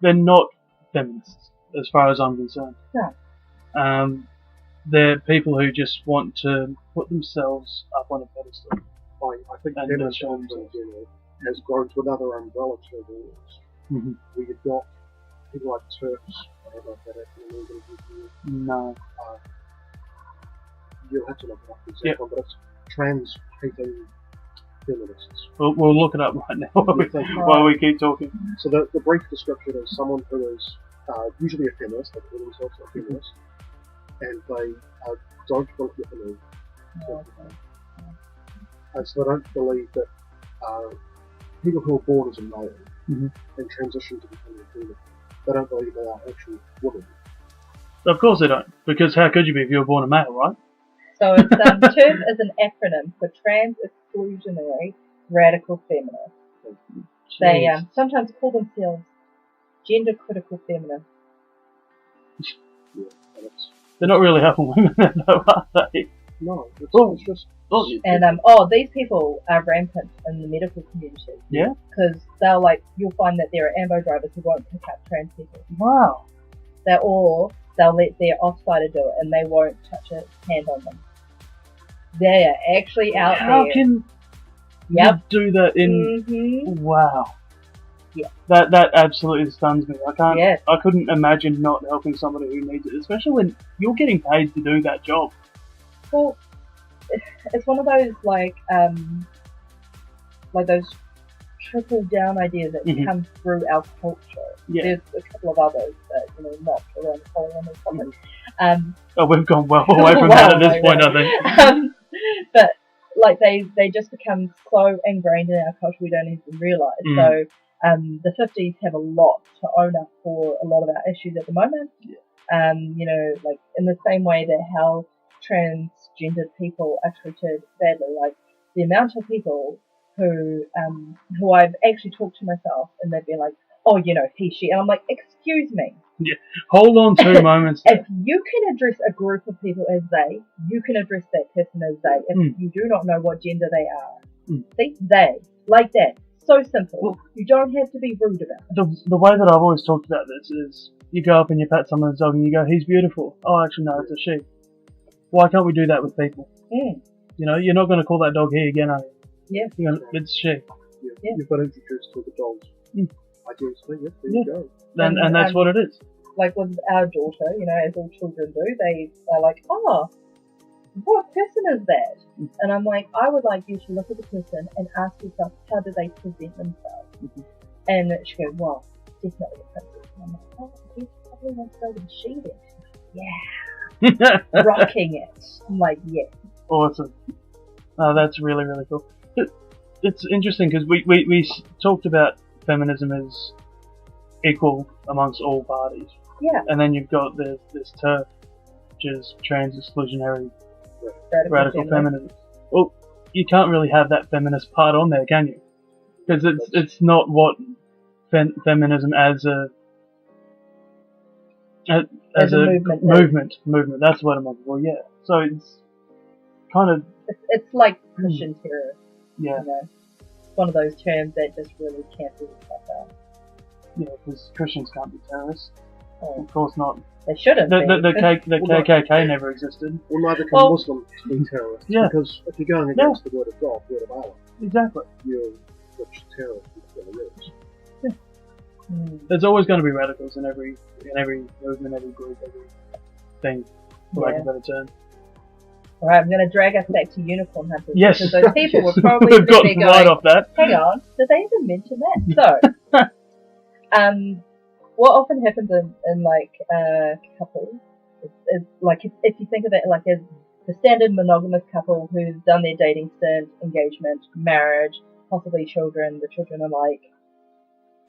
They're not feminists, as far as I'm concerned. No. They're people who just want to put themselves up on a pedestal. I think feminism in general has grown to another umbrella term where you've got people like Turks. I don't know if that actually means anything to you. No. You'll have to look it up exactly, but it's trans-hating feminists. We'll look it up right now while we keep talking. So the brief description is someone who is usually a feminist, they call themselves a feminist, and they don't believe in so they don't believe that people who are born as a male and transition to becoming a female, they don't believe they are actual women. Of course they don't, because how could you be if you were born a male, right? So it's TERF is an acronym for Trans Exclusionary Radical Feminists. They sometimes call themselves gender critical feminists. They're not really helping women though, are they? No, it's just... And these people are rampant in the medical community. Yeah? Because you'll find that there are ambo drivers who won't pick up trans people. Wow. They'll let their off-sider do it and they won't touch a hand on them. They are actually out there. How can you do that in... Wow. Yeah. That absolutely stuns me. Yeah. I couldn't imagine not helping somebody who needs it, especially when you're getting paid to do that job. Well, it's one of those like those trickle down ideas that come through our culture. Yeah. There's a couple of others that not around the Poland or something. We've gone well away from that at this point, I think. But they just become so ingrained in our culture we don't even realise. So the 50s have a lot to own up for a lot of our issues at the moment. Yeah. In the same way that how transgendered people are treated badly, like the amount of people who I've actually talked to myself and they'd be like, oh, he, she, and I'm like, excuse me. Yeah. Hold on 2 moments. If you can address a group of people as they, you can address that person as they. If you do not know what gender they are, see, they, like that. So simple. Well, you don't have to be rude about it. The way that I've always talked about this is you go up and you pat someone's dog and you go, he's beautiful. Oh, actually, no, it's a she. Why can't we do that with people? You're not going to call that dog he again, are you? Yeah. It's she. Yeah. You've got introduced to the dogs. I guess, there you go. And that's what it is. Like with our daughter, as all children do, they are like, oh, what person is that? And I'm like, I would like you to look at the person and ask yourself, how do they present themselves? And she goes, well, definitely a princess. And I'm like, oh, you probably want to go with she then. Yeah. Rocking it. I'm like, yeah. Awesome. That's really, really cool. It's interesting because we talked about feminism as equal amongst all parties. Yeah. And then you've got this TERF, which is trans exclusionary radical feminism. Well, you can't really have that feminist part on there, can you? Because it's not what feminism as a movement. That's what I'm looking for. Yeah. So it's kind of it's like Christian terror. Yeah. It's one of those terms that just really can't be stuff out. Yeah, because Christians can't be terrorists. Oh. Of course not. They shouldn't. The KKK never existed. Well, neither can Muslims be terrorists. Yeah. Because if you're going against the word of God, the word of Allah, exactly, you're which terrorist really is. Yeah. There's always going to be radicals in every movement, every group, every thing, for lack of a better term. Alright, I'm going to drag us back to unicorn hunters. Yes. Because those people were probably We've gotten right off that. Hang on, did they even mention that? So, what often happens in couples is like if you think of it like as the standard monogamous couple who's done their dating stint, engagement, marriage, possibly children. The children are like,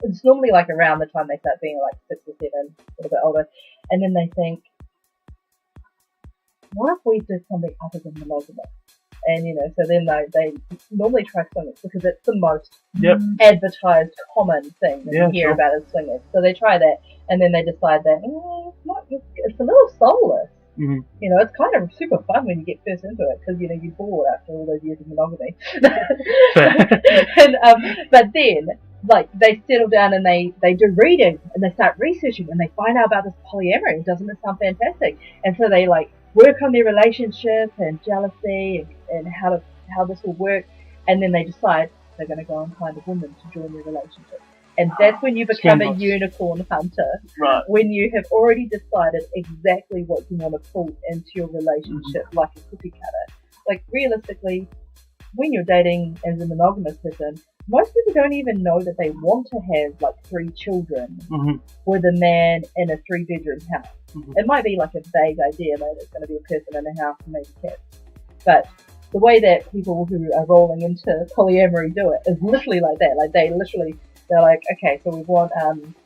it's normally like around the time they start being like 6 or 7, a little bit older, and then they think, what if we did something other than monogamous? And, so then they normally try swingers because it's the most Yep. advertised common thing that Yeah, you hear sure. about as swingers. So they try that, and then they decide that it's a little soulless. Mm-hmm. It's kind of super fun when you get first into it because you're bored after all those years of monogamy. But then they settle down and they do reading and they start researching and they find out about this polyamory. Doesn't it sound fantastic? And so they work on their relationship and jealousy and how this will work, and then they decide they're going to go and find a woman to join their relationship. And that's when you become a unicorn hunter. Right. When you have already decided exactly what you want to pull into your relationship, like a cookie cutter. Realistically, when you're dating as a monogamous person, most people don't even know that they want to have 3 children with a man in a 3-bedroom house. It might be a vague idea that it's going to be a person in a house and maybe kids. But the way that people who are rolling into polyamory do it is literally like that. They're like, okay, so we want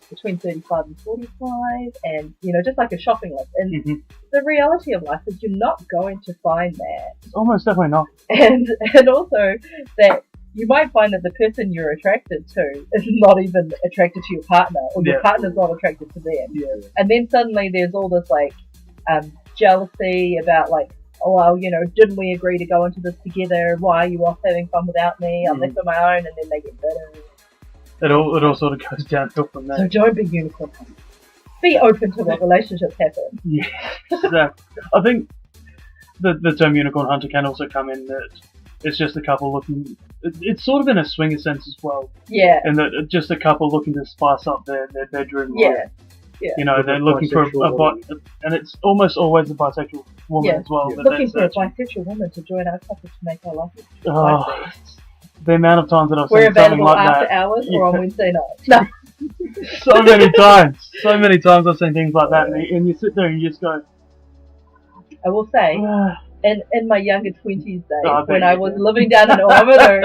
between 35 and 45, and just like a shopping list. And the reality of life is you're not going to find that. Almost definitely not. And also that you might find that the person you're attracted to is not even attracted to your partner, or your partner's not attracted to them. Yeah. And then suddenly there's all this jealousy about oh, well, didn't we agree to go into this together? Why are you off having fun without me? I'm left on my own, and then they get bitter. It all sort of goes downhill from there. So don't be unicorn hunters. Be open to what relationships happen. Yeah, exactly. I think the term unicorn hunter can also come in that it's just a couple looking. It's sort of in a swinger sense as well. Yeah. And that just a couple looking to spice up their bedroom. Yeah. Yeah. They're looking for and it's almost always a bisexual woman as well. Yeah. Looking for a bisexual woman to join our couple to make our life. Oh, the amount of times that I've We're seen something available like after that. hours or on Wednesday nights. No. So many times I've seen things like that, and you sit there and you just go. I will say, in my younger 20s days, when I was did. living down in Oamaru,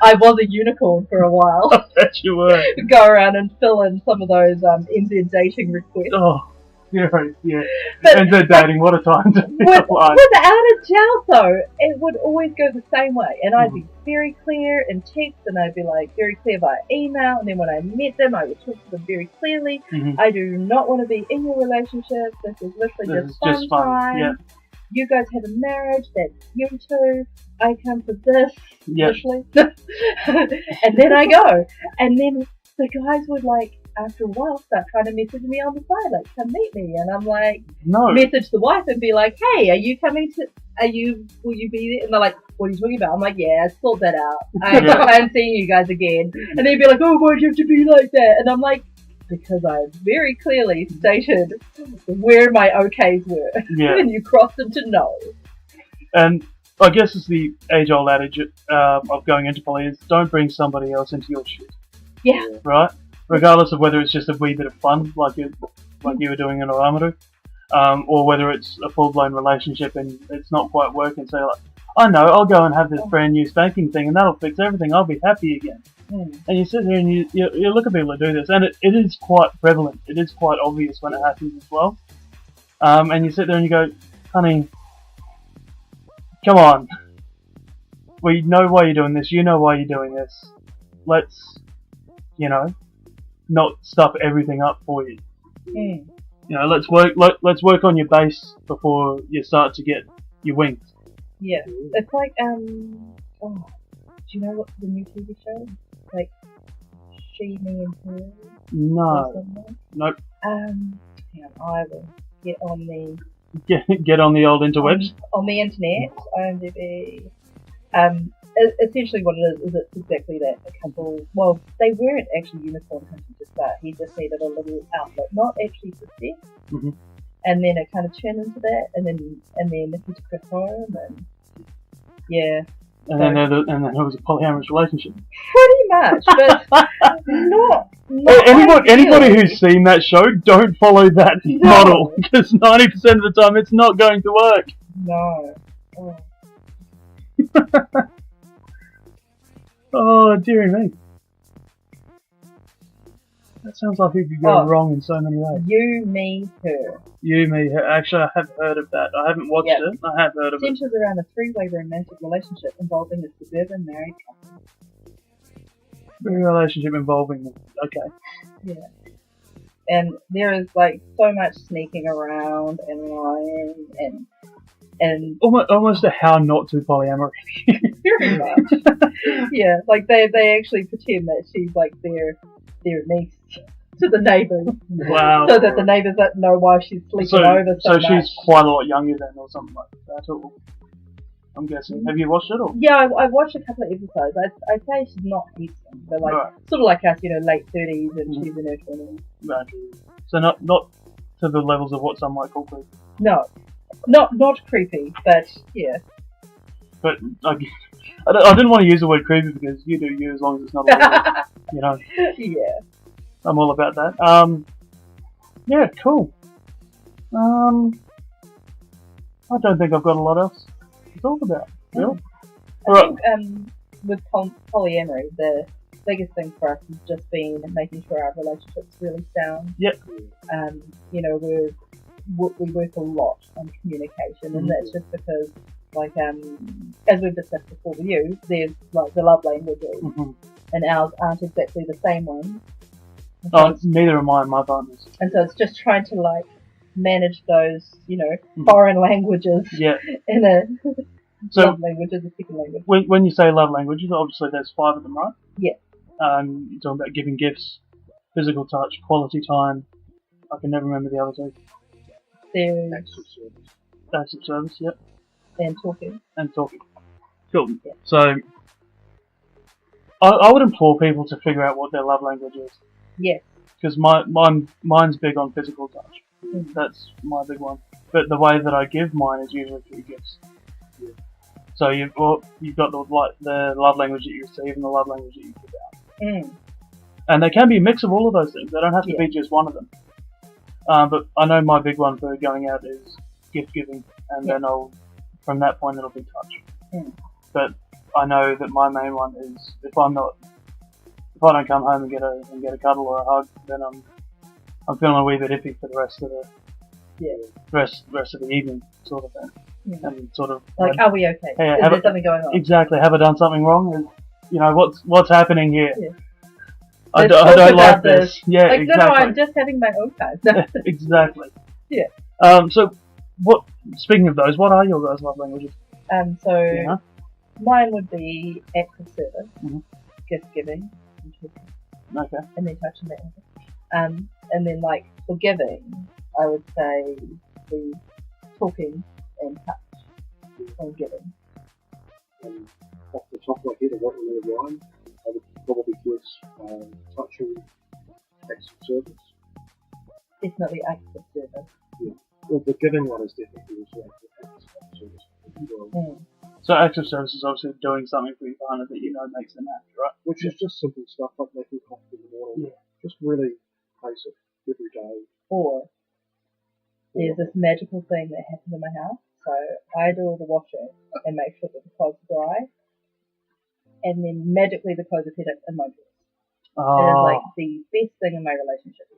I was a unicorn for a while. I bet you were. Go around and fill in some of those NZ dating requests. Oh, yeah. But- And they're dating, what a time to be alive. Without a doubt, though, it would always go the same way. And I'd be very clear in text, and I'd be very clear via email. And then when I met them, I would talk to them very clearly. I do not want to be in your relationship. This is literally just fun time. Yeah. You guys have a marriage. That's you two. I come for this, literally. And then I go. And then the guys would after a while start trying to message me on the side, come meet me, and I'm No. message the wife and be hey, will you be there? And they're what are you talking about? I'm yeah, sort that out. I plan seeing you guys again. And they'd be oh, why'd you have to be like that? And I'm because I very clearly stated where my okays were. Yeah. And you crossed into no. And I guess it's the age-old adage of going into poly is don't bring somebody else into your shit. Yeah. Right? Regardless of whether it's just a wee bit of fun, like you were doing in Oamaru, or whether it's a full-blown relationship and it's not quite working. So I know, I'll go and have this brand new spanking thing and that'll fix everything. I'll be happy again. And you sit there and you look at people who do this, and it is quite prevalent. It is quite obvious when it happens as well. And you sit there and you go, honey, come on. We know why you're doing this. You know why you're doing this. Let's, not stuff everything up for you. Let's work on your base before you start to get your wings. Yeah. It's do you know what the new TV show is? She, Me and Her? No. Nope. Hang on, I will get on the... Get on the old interwebs. On the internet, IMDb. Essentially what it is it's exactly that. A couple, well, they weren't actually unicorn hunting to start. He just needed a little outlet, not actually for sex. And then it kind of turned into that, and then he took it home, and yeah. And then it was a polyamorous relationship. Pretty much, but not anybody who's seen that show, don't follow that model, because 90% of the time it's not going to work. No. Oh. Oh, dearie me. That sounds like it could go wrong in so many ways. You, me, her. You, me, her. Actually, I have heard of that. I haven't watched it. I have heard of it. Centers around a three-way romantic relationship involving a suburban married couple. A relationship involving. Okay. Yeah. And there is like so much sneaking around and lying and almost a how not to polyamory. very much. Yeah, like they actually pretend that she's like their niece to the neighbours. Wow. So that the neighbours don't know why she's sleeping over so much. So she's quite a lot younger then, or something like that. Or, I'm guessing. Have you watched it? Or? Yeah, I watched a couple of episodes. I'd say she's not handsome, but like sort of like us, late 30s and she's in her 20s. Right. So not to the levels of what some might call creepy. No, not creepy, but yeah. But I didn't want to use the word creepy because you do you as long as it's not a word, Yeah. I'm all about that. Yeah, cool. I don't think I've got a lot else to talk about. Really? I think with polyamory, the biggest thing for us has just been making sure our relationship's really sound. Yep. We work a lot on communication, and that's just because, like, as we've discussed before with you, there's like the love languages, and ours aren't exactly the same ones. Neither are mine, my partners. And so it's just trying to like manage those, foreign languages. Yeah. In a love language is a second language. When you say love languages, obviously there's 5 of them, right? Yeah. You're talking about giving gifts, physical touch, quality time. I can never remember the other 2. There's acts of service, yep. And talking. Cool. Yeah. So I would implore people to figure out what their love language is. Yes. Because mine's big on physical touch. That's my big one. But the way that I give mine is usually through gifts. Yeah. So you've got the love language that you receive and the love language that you give out. And they can be a mix of all of those things. They don't have to be just one of them. But I know my big one for going out is gift giving, and then from that point it'll be touch. But I know that my main one is if I don't come home and get a cuddle or a hug, then I'm feeling a wee bit iffy for the rest of the evening, sort of thing. And sort of like, are we okay? Hey, is there something going on? Exactly. Have I done something wrong? What's happening here? Yeah. I don't like this. Yeah, like, exactly. No, I'm just having my own time. Exactly. Yeah. So speaking of those, what are your guys' love languages? Mine would be acts of service, gift giving, okay, and then touch and that. And then like for giving, I would say the talking and touch and giving. Off the top of my head, I don't really wine. I would probably guess touching acts of service. Definitely acts of service. Yeah. Well, the giving one is definitely also acts of service. So acts of service is obviously doing something for your partner that you know makes them happy, right? Which is just simple stuff like making coffee in the morning. Yeah. Just really basic, every day. Or there's this magical thing that happens in my house. So I do all the washing and make sure that the clothes are dry. And then magically the clothes are put in my dress. It is like the best thing in my relationship.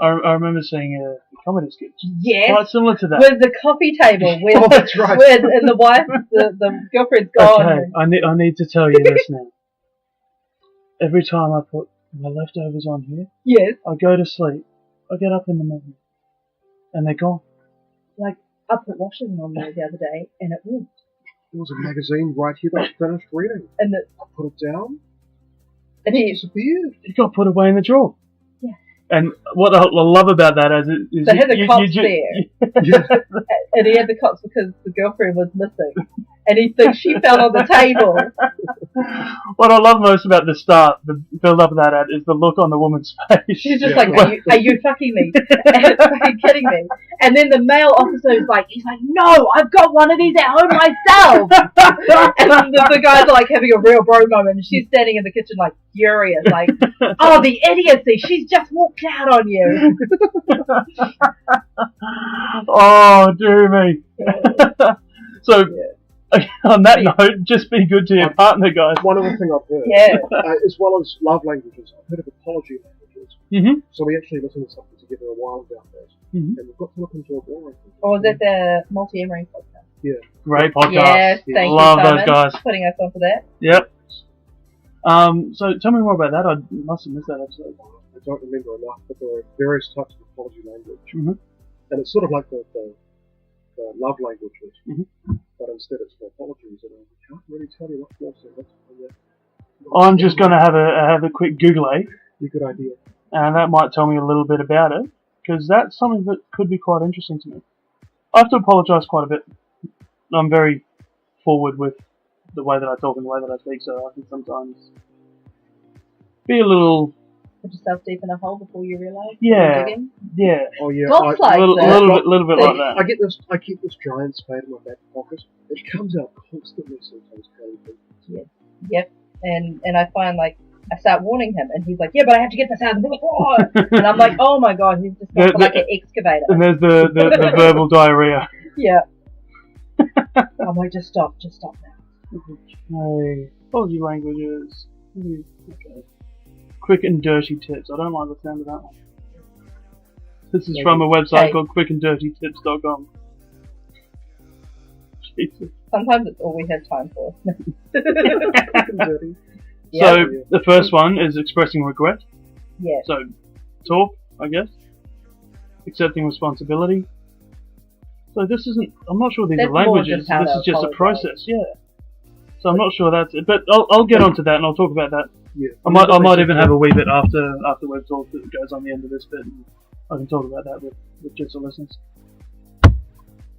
I remember seeing a comedy sketch. Yes. Quite similar to that. With the coffee table. Where that's right. And the wife, the girlfriend's gone. Okay, I need to tell you this now. Every time I put my leftovers on here, yes, I go to sleep. I get up in the morning, and they're gone. Like, I put washing on there the other day, and it went. There was a magazine right here that I finished reading. And I put it down, and it disappeared. It got put away in the drawer. Yeah. And what I love about that is so he had the cops there, and he had the cops because the girlfriend was missing, and he thinks she fell on the table. What I love most about the start, the build up of that ad, is the look on the woman's face. She's just like, are you fucking me? Are you kidding me? And then the male officer is like, no, I've got one of these at home myself. And the guy's like having a real bro moment, and she's standing in the kitchen like furious, like, oh, the idiocy, she's just walked out on you. Oh, dear me. So, on that note, just be good to your partner, guys. One other thing I've heard, as well as love languages, I've heard of apology languages. languages. Mm-hmm. So we actually listened to something together a while about that, Mm-hmm. and we've got to look into it more. Or was it the multi-emery podcast? Yeah. Great podcast. Yes, thank Love you, those Simon, guys. for putting us onto that. Yep. So tell me more about that. I must have missed that episode. I don't remember enough, but there are various types of apology language, Mm-hmm. and it's sort of like the love languages, Mm-hmm. but instead it's for apologies, and I can't really tell you what more. So that's I'm just going to have a quick Google, a good idea. and that might tell me a little bit about it, because that's something that could be quite interesting to me. I have to apologise quite a bit. I'm very forward with the way that I talk and the way that I speak, so I can sometimes be a little, Put yourself deep in a hole before you realise. yeah, yeah, Oh yeah, Dogs I, like that. little bit like that. I get this. I keep this giant spade in my back pocket. It comes out constantly sometimes. Yep. And I find, like, I start warning him, and he's like, yeah, but I have to get this out of the book. And I'm like, oh my god, he's just gone for like an excavator. And there's the verbal diarrhea. Yeah. I'm like, just stop now. Okay. Apology languages. Okay. Quick and dirty tips. I don't like the sound of that one. This is from a website Okay. called quickanddirtytips.com. Jesus. Sometimes it's all we have time for. Yeah. So, the first one is expressing regret. Yeah. So, talk, I guess. Accepting responsibility. So this isn't, I'm not sure these That's are more languages, just how this to is just a apologise. process, yeah. So I'm not sure that's it, but I'll get onto that and I'll talk about that. Yeah. I might even have a wee bit after we've talked that goes on the end of this bit, and I can talk about that with just the listeners.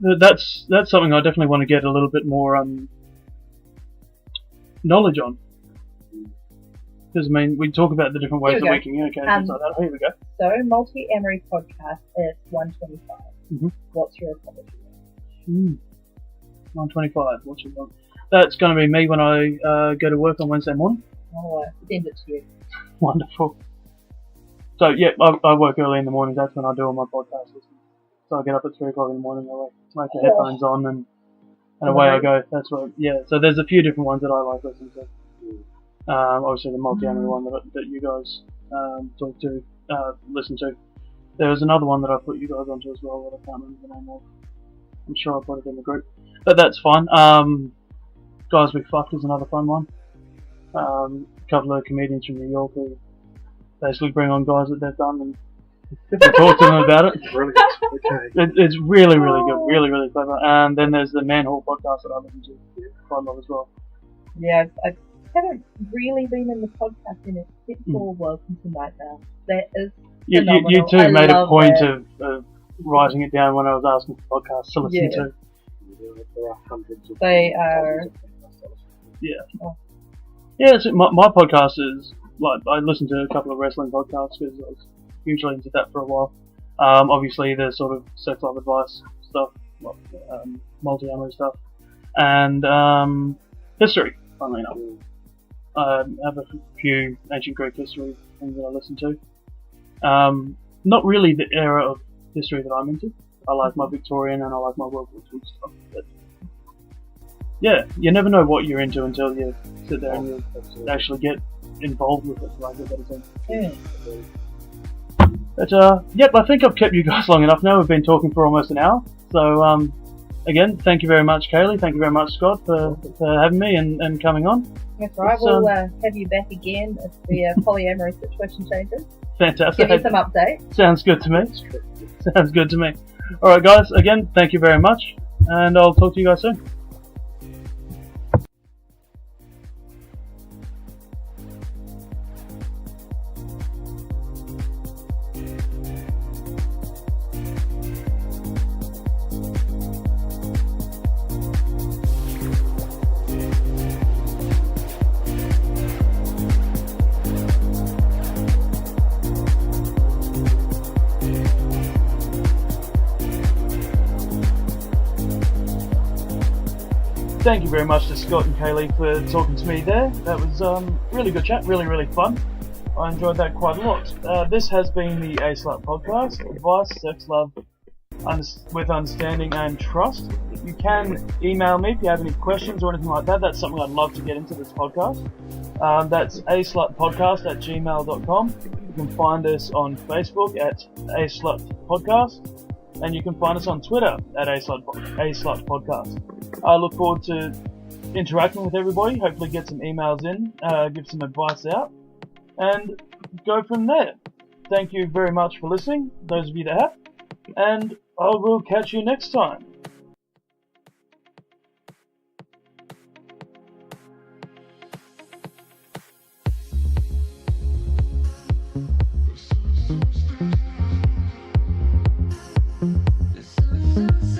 That's something I definitely want to get a little bit more knowledge on. Because, I mean, we talk about the different ways Here we that we go. can communicate and things like that. Here we go. So, multi-emery podcast is 125. Mhm. What's your apology? 125, what's your one? That's going to be me when I go to work on Wednesday morning. I'll send it to you. Wonderful. So, yeah, I work early in the morning. That's when I do all my podcast listening. So I get up at 3 o'clock in the morning, I make the headphones on, and away I go. That's what, yeah. So there's a few different ones that I like listening to. Obviously the multi-emery one that you guys listen to. There was another one that I put you guys onto as well that I can't remember the name of. I'm sure I put it in the group. But that's fun. Guys We Fucked is another fun one. A couple of comedians from New York who basically bring on guys that they've done and talk to them about it. Brilliant. Okay. It's really, really good. Really, really clever. And then there's the Man Hall podcast that I listen to quite a lot as well. Yeah, I haven't really been in the podcasting except for Welcome to Nightmare. That is You phenomenal. two I made a love point that. of writing it down when I was asking for podcasts to listen to. There are hundreds of They are. Yeah. Oh. Yeah, so my podcast is, like, I listened to a couple of wrestling podcasts because I was hugely into that for a while. Obviously the sort of sex life advice stuff, like, multi-emery stuff, and history, funnily enough. I have a few ancient Greek history things that I listen to. Not really the era of history that I'm into. I like my Victorian and I like my World War II stuff. But yeah, you never know what you're into until you sit there and you actually get involved with it, like a better thing. Yeah. But yep, I think I've kept you guys long enough now. We've been talking for almost an hour. So again, thank you very much, Kaylee. Thank you very much, Scott, for having me and coming on. That's right. It's, We'll have you back again if the polyamory situation changes. Fantastic. Give you some updates. Sounds good to me. Sounds good to me. Alright guys, again, thank you very much, and I'll talk to you guys soon. Thank you very much to Scott and Kaylee for talking to me there. That was really good chat, really, really fun. I enjoyed that quite a lot. This has been the A-slut Podcast, advice, sex, love, with understanding and trust. You can email me if you have any questions or anything like that. That's something I'd love to get into this podcast. That's aslutpodcast@gmail.com. If can find us on Facebook at A-slut Podcast, and you can find us on Twitter at A-slut Podcast. I look forward to interacting with everybody, hopefully get some emails in, give some advice out, and go from there. Thank you very much for listening, those of you that have, and I will catch you next time. This is